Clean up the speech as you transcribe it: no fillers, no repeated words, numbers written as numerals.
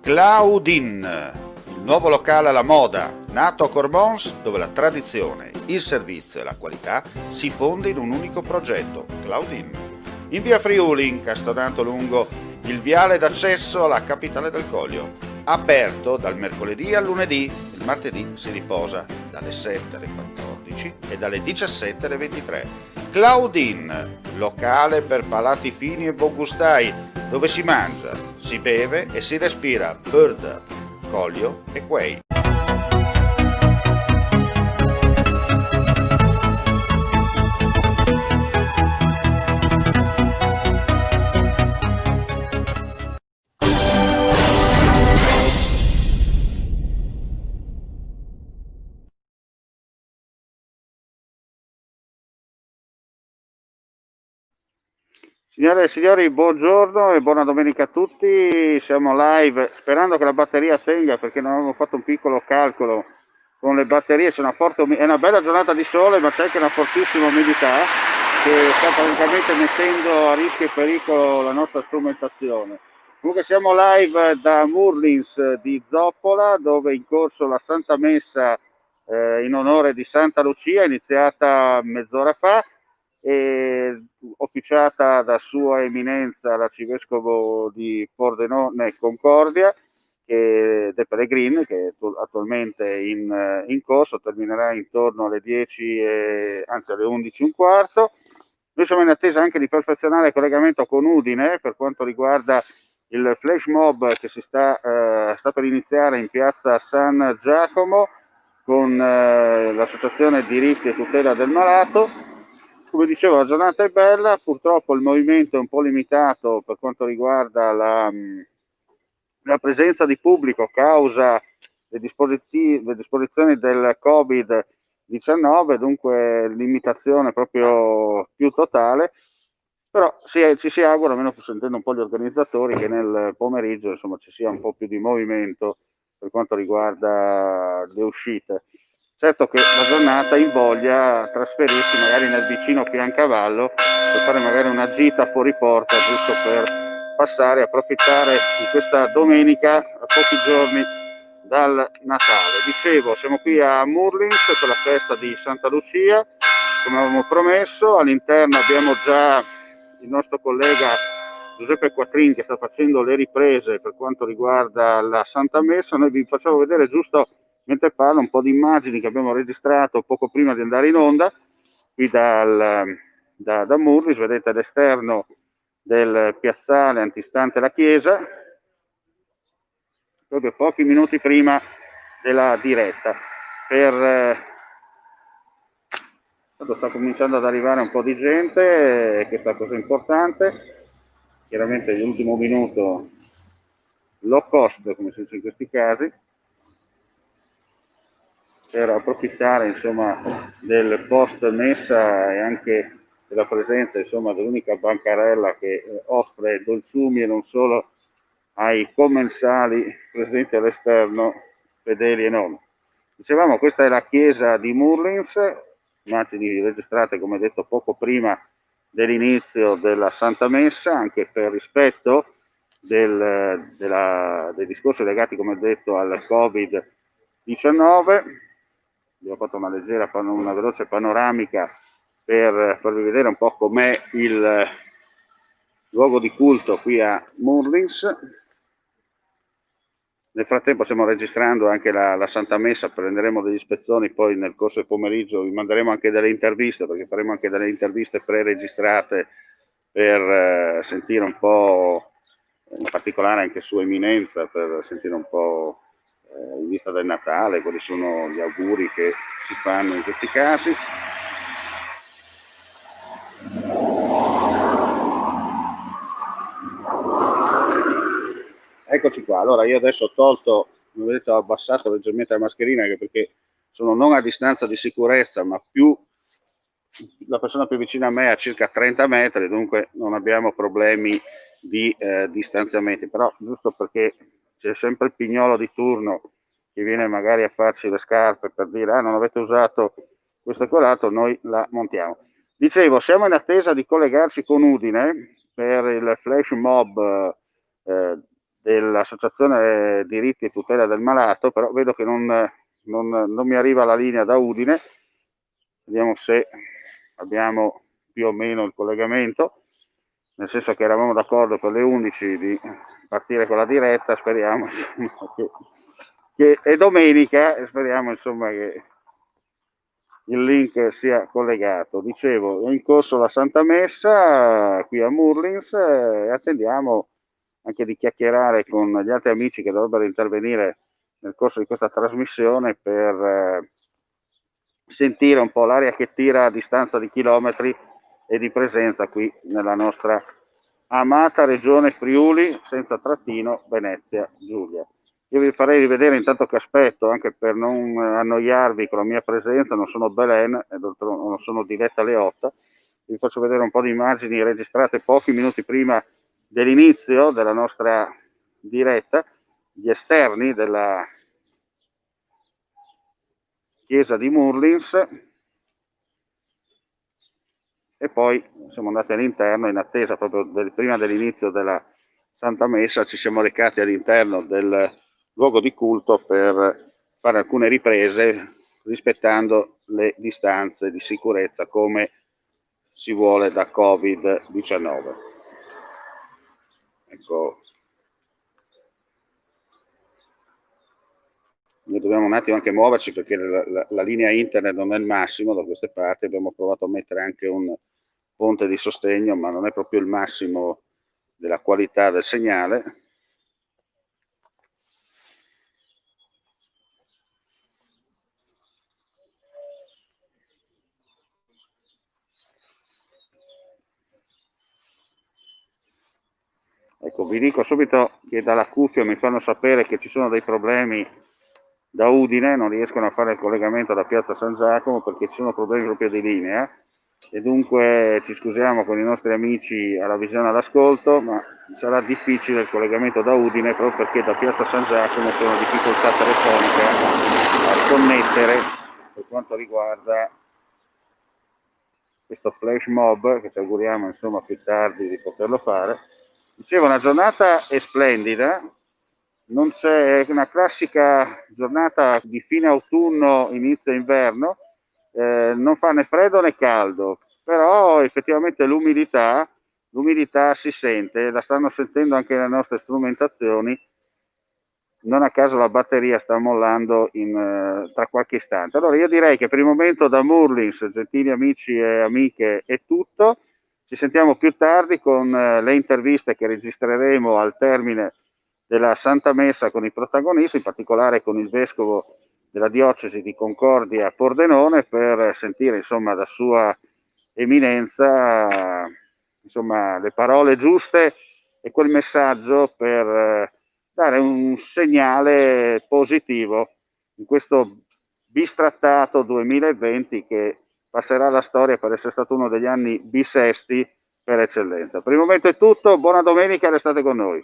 Claudin, il nuovo locale alla moda, nato a Cormons, dove la tradizione, il servizio e la qualità si fonde in un unico progetto, Claudin. In via Friuli, incastonato lungo il viale d'accesso alla capitale del Coglio. Aperto dal mercoledì al lunedì, il martedì si riposa dalle 7 alle 14 e dalle 17 alle 23. Claudin, locale per palati fini e buongustai, dove si mangia, si beve e si respira Bird, Coglio e Quay. Signore e signori, buongiorno e buona domenica a tutti. Siamo live sperando che la batteria tenga, perché non avevo fatto un piccolo calcolo con le batterie. C'è è una bella giornata di sole, ma c'è anche una fortissima umidità che sta praticamente mettendo a rischio e pericolo la nostra strumentazione. Comunque siamo live da Murlins di Zoppola, dove è in corso la Santa Messa in onore di Santa Lucia, iniziata mezz'ora fa, e officiata da Sua Eminenza l'Arcivescovo di Pordenone e Concordia, De Pellegrin, che è attualmente in corso, terminerà intorno alle 10, anzi alle 11 e un quarto. Noi siamo in attesa anche di perfezionare il collegamento con Udine per quanto riguarda il flash mob che sta per iniziare in piazza San Giacomo con l'associazione Diritti e Tutela del Malato. Come dicevo, la giornata è bella, purtroppo il movimento è un po' limitato per quanto riguarda la presenza di pubblico a causa le disposizioni del Covid-19, dunque limitazione proprio più totale, però ci si augura, almeno sentendo un po' gli organizzatori, che nel pomeriggio insomma ci sia un po' più di movimento per quanto riguarda le uscite. Certo che la giornata invoglia trasferirsi magari nel vicino Piancavallo per fare magari una gita fuori porta, giusto per passare e approfittare di questa domenica a pochi giorni dal Natale. Dicevo, siamo qui a Murlins per la festa di Santa Lucia, come avevamo promesso. All'interno abbiamo già il nostro collega Giuseppe Quattrin che sta facendo le riprese per quanto riguarda la Santa Messa. Noi vi facciamo vedere giusto mentre parlo un po' di immagini che abbiamo registrato poco prima di andare in onda qui da Murris. Vedete all'esterno del piazzale antistante la chiesa, proprio pochi minuti prima della diretta. Sta cominciando ad arrivare un po' di gente, questa è cosa importante. Chiaramente l'ultimo minuto low cost, come si dice in questi casi, per approfittare insomma del post messa e anche della presenza insomma dell'unica bancarella che offre dolciumi e non solo ai commensali presenti all'esterno, fedeli e non. Dicevamo, questa è la chiesa di Murlins, immagini registrate come detto poco prima dell'inizio della Santa Messa, anche per rispetto dei discorsi legati, come detto, al Covid-19. Abbiamo fatto una veloce panoramica per farvi vedere un po' com'è il luogo di culto qui a Murlins. Nel frattempo stiamo registrando anche la Santa Messa, prenderemo degli spezzoni, poi nel corso del pomeriggio vi manderemo anche delle interviste, perché faremo anche delle interviste pre-registrate per sentire un po', in particolare anche Sua Eminenza, per sentire un po' in vista del Natale, quali sono gli auguri che si fanno in questi casi. Eccoci qua. Allora io adesso ho tolto, come vedete, ho abbassato leggermente la mascherina, anche perché sono non a distanza di sicurezza, ma più la persona più vicina a me è a circa 30 metri, dunque non abbiamo problemi di distanziamenti, però giusto perché c'è sempre il pignolo di turno che viene magari a farci le scarpe per dire non avete usato questo e quell'altro, noi la montiamo. Dicevo, siamo in attesa di collegarci con Udine per il flash mob dell'Associazione Diritti e Tutela del Malato, però vedo che non mi arriva la linea da Udine. Vediamo se abbiamo più o meno il collegamento, nel senso che eravamo d'accordo per le 11 di partire con la diretta, speriamo insomma, che è domenica e speriamo insomma che il link sia collegato. Dicevo, è in corso la Santa Messa qui a Murlins e attendiamo anche di chiacchierare con gli altri amici che dovrebbero intervenire nel corso di questa trasmissione per sentire un po' l'aria che tira a distanza di chilometri e di presenza qui nella nostra amata regione Friuli, senza trattino, Venezia Giulia. Io vi farei rivedere intanto che aspetto, anche per non annoiarvi con la mia presenza, non sono Belen, non sono diretta alle 8, vi faccio vedere un po' di immagini registrate pochi minuti prima dell'inizio della nostra diretta, gli esterni della chiesa di Murlins, e poi siamo andati all'interno in attesa proprio prima dell'inizio della Santa Messa, ci siamo recati all'interno del luogo di culto per fare alcune riprese rispettando le distanze di sicurezza come si vuole da Covid-19. Ecco, noi dobbiamo un attimo anche muoverci perché la linea internet non è il massimo da queste parti, abbiamo provato a mettere anche un ponte di sostegno, ma non è proprio il massimo della qualità del segnale. Ecco, vi dico subito che dalla cuffia mi fanno sapere che ci sono dei problemi da Udine, non riescono a fare il collegamento da Piazza San Giacomo perché ci sono problemi proprio di linea e dunque ci scusiamo con i nostri amici alla visione all'ascolto, ma sarà difficile il collegamento da Udine proprio perché da Piazza San Giacomo c'è una difficoltà telefonica a connettere per quanto riguarda questo flash mob che ci auguriamo insomma più tardi di poterlo fare. Dicevo, una giornata è splendida, non c'è una classica giornata di fine autunno, inizio inverno, non fa né freddo né caldo, però effettivamente l'umidità si sente, la stanno sentendo anche le nostre strumentazioni, non a caso la batteria sta mollando tra qualche istante. Allora io direi che per il momento da Murlins, gentili amici e amiche, è tutto. Ci sentiamo più tardi con le interviste che registreremo al termine della Santa Messa con i protagonisti, in particolare con il vescovo della diocesi di Concordia Pordenone, per sentire insomma da sua eminenza insomma le parole giuste e quel messaggio per dare un segnale positivo in questo bistrattato 2020 che passerà alla storia per essere stato uno degli anni bisesti per eccellenza. Per il momento è tutto, buona domenica e restate con noi.